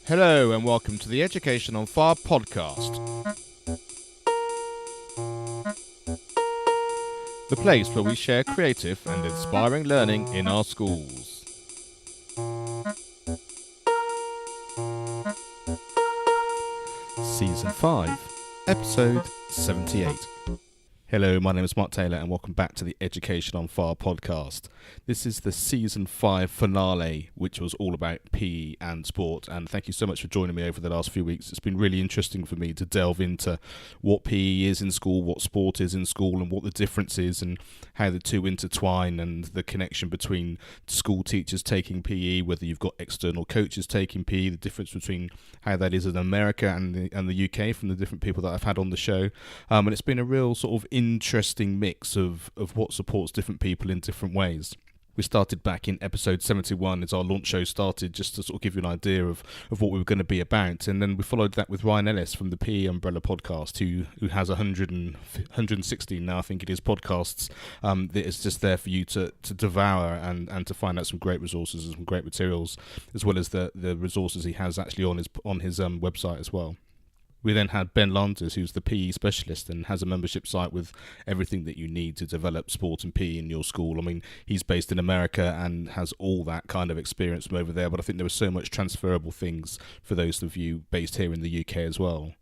Hello and welcome to the Education on Fire podcast. The place where we share creative and inspiring learning in our schools. Season 5, Episode 78. Hello, my name is Mark Taylor and welcome back to the Education on Fire podcast. This is the Season 5 finale, which was all about PE and sport, and thank you so much for joining me over the last few weeks. It's been really interesting for me to delve into what PE is in school, what sport is in school, and what the difference is, and how the two intertwine, and the connection between school teachers taking PE, whether you've got external coaches taking PE, the difference between how that is in America and the UK from the different people that I've had on the show. And it's been a real sort of interesting mix of what supports different people in different ways. We started back in episode 71 as our launch show started, just to sort of give you an idea of what we were going to be about. And then we followed that with Ryan Ellis from the PE Umbrella podcast, who has 116 now, I think it is, podcasts that is just there for you to devour and to find out some great resources and some great materials, as well as the resources he has actually on his website as well. We then had Ben Landers, who's the PE specialist and has a membership site with everything that you need to develop sport and PE in your school. I mean, he's based in America and has all that kind of experience from over there, but I think there were so much transferable things for those of you based here in the UK as well.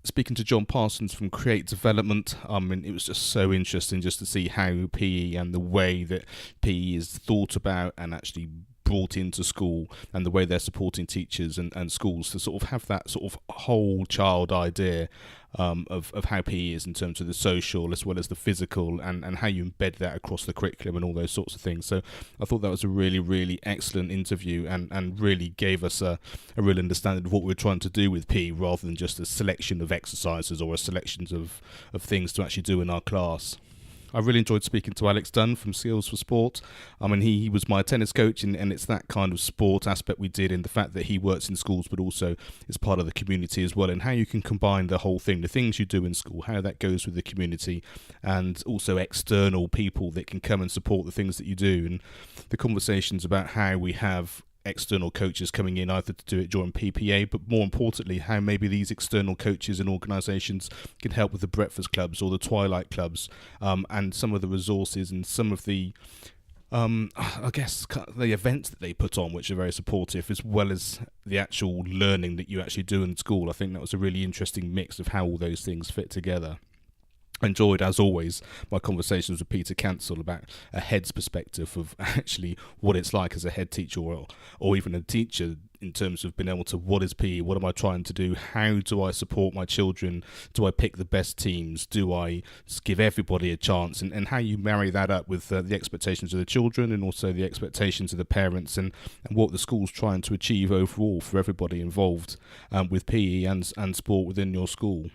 Speaking to John Parsons from Create Development, it was just so interesting just to see how PE and the way that PE is thought about and actually brought into school, and the way they're supporting teachers and schools to sort of have that sort of whole child idea of how PE is in terms of the social as well as the physical, and how you embed that across the curriculum and all those sorts of things. So I thought that was a really, really excellent interview and really gave us a real understanding of what we're trying to do with PE, rather than just a selection of exercises or a selection of things to actually do in our class. I really enjoyed speaking to Alex Dunn from Skills for Sport. I mean, he was my tennis coach, and it's that kind of sport aspect we did, in the fact that he works in schools but also is part of the community as well, and how you can combine the whole thing, the things you do in school, how that goes with the community, and also external people that can come and support the things that you do, and the conversations about how we have external coaches coming in either to do it during PPA, but more importantly how maybe these external coaches and organisations can help with the breakfast clubs or the twilight clubs, and some of the resources and some of the I guess the events that they put on, which are very supportive, as well as the actual learning that you actually do in school. I think that was a really interesting mix of how all those things fit together. I enjoyed, as always, my conversations with Peter Cancel about a head's perspective of actually what it's like as a head teacher or even a teacher, in terms of being able to, what is PE, what am I trying to do, how do I support my children, do I pick the best teams, do I give everybody a chance, and how you marry that up with the expectations of the children and also the expectations of the parents, and what the school's trying to achieve overall for everybody involved with PE and sport within your school.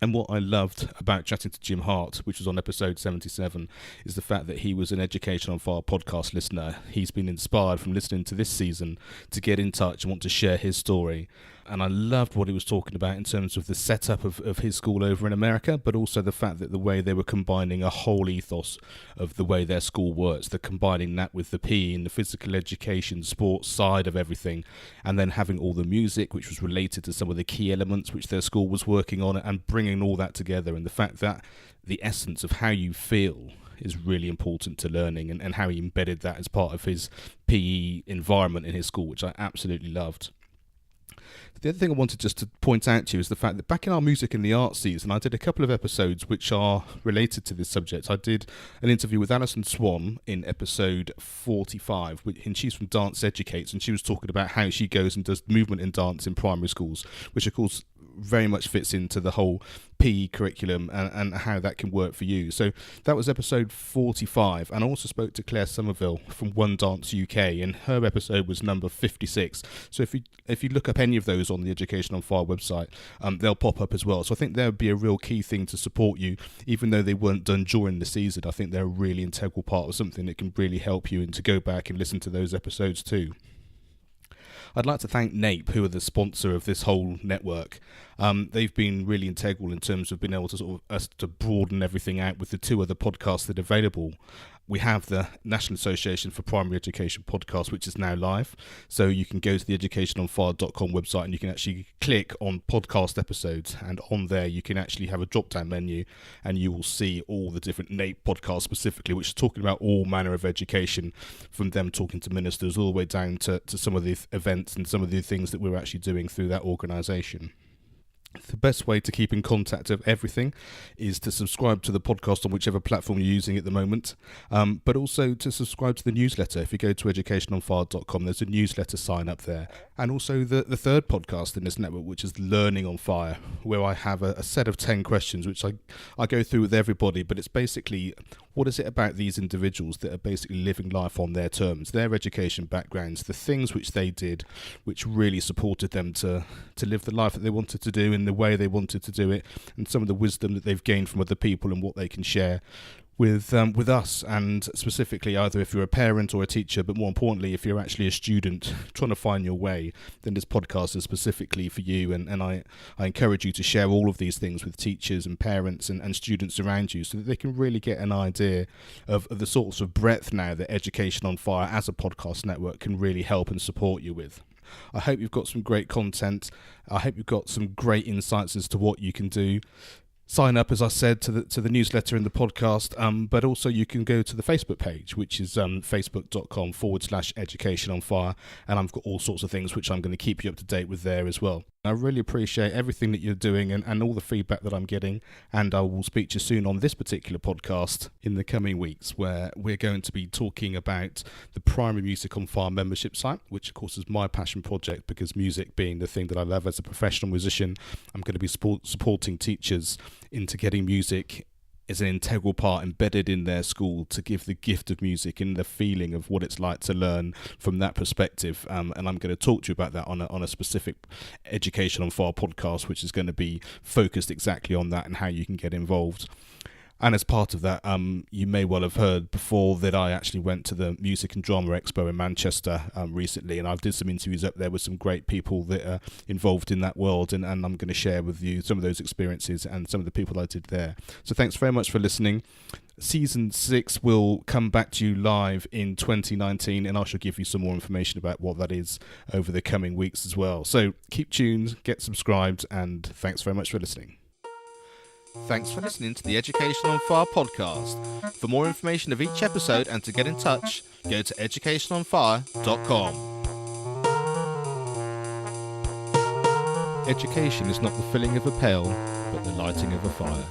And what I loved about chatting to Jim Hart, which was on episode 77, is the fact that he was an Education on Fire podcast listener. He's been inspired from listening to this season to get in touch and want to share his story. And I loved what he was talking about in terms of the setup of his school over in America, but also the fact that the way they were combining a whole ethos of the way their school works, they're combining that with the PE and the physical education, sports side of everything, and then having all the music, which was related to some of the key elements which their school was working on, and bringing all that together, and the fact that the essence of how you feel is really important to learning, and how he embedded that as part of his PE environment in his school, which I absolutely loved. The other thing I wanted just to point out to you is the fact that back in our Music and the Arts season, I did a couple of episodes which are related to this subject. I did an interview with Allison Swann in episode 45, and she's from Dance Educates, and she was talking about how she goes and does movement and dance in primary schools, which of course very much fits into the whole PE curriculum and how that can work for you. So that was episode 45, and I also spoke to Claire Somerville from One Dance UK, and her episode was number 56. So if you look up any of those on the Education on Fire website, they'll pop up as well. So I think there would be a real key thing to support you, even though they weren't done during the season. I think they're a really integral part of something that can really help you, and to go back and listen to those episodes too. I'd like to thank Nape, who are the sponsor of this whole network. They've been really integral in terms of being able to sort of us to broaden everything out with the two other podcasts that are available. we have the National Association for Primary Education podcast, which is now live. So you can go to the educationonfire.com website and you can actually click on podcast episodes, and on there you can actually have a drop-down menu and you will see all the different Nape podcasts specifically, which is talking about all manner of education, from them talking to ministers all the way down to some of the events and some of the things that we're actually doing through that organisation. The best way to keep in contact of everything is to subscribe to the podcast on whichever platform you're using at the moment, but also to subscribe to the newsletter. If you go to educationonfire.com, there's a newsletter sign up there. And also the third podcast in this network, which is Learning on Fire, where I have a set of 10 questions, which I go through with everybody, but it's basically, what is it about these individuals that are basically living life on their terms, their education backgrounds, the things which they did, which really supported them to live the life that they wanted to do in the way they wanted to do it, and some of the wisdom that they've gained from other people and what they can share with us, and specifically either if you're a parent or a teacher, but more importantly if you're actually a student trying to find your way, then this podcast is specifically for you, and I encourage you to share all of these things with teachers and parents and students around you so that they can really get an idea of the sorts of breadth now that Education on Fire as a podcast network can really help and support you with. I hope you've got some great content. I hope you've got some great insights as to what you can do. Sign up, as I said, to the newsletter and the podcast, but also you can go to the Facebook page, which is facebook.com/Education on Fire, and I've got all sorts of things which I'm going to keep you up to date with there as well. I really appreciate everything that you're doing and all the feedback that I'm getting, and I will speak to you soon on this particular podcast in the coming weeks, where we're going to be talking about the Primary Music on Fire membership site, which of course is my passion project, because music being the thing that I love as a professional musician, I'm going to be supporting teachers into getting music is an integral part embedded in their school to give the gift of music and the feeling of what it's like to learn from that perspective. And I'm going to talk to you about that on a specific Education on Fire podcast, which is going to be focused exactly on that and how you can get involved. And as part of that, you may well have heard before that I actually went to the Music and Drama Expo in Manchester recently, and I did some interviews up there with some great people that are involved in that world, and I'm going to share with you some of those experiences and some of the people I did there. So thanks very much for listening. Season 6 will come back to you live in 2019, and I shall give you some more information about what that is over the coming weeks as well. So keep tuned, get subscribed, and thanks very much for listening. Thanks for listening to the Education on Fire podcast. For more information of each episode and to get in touch, go to educationonfire.com. Education is not the filling of a pail, but the lighting of a fire.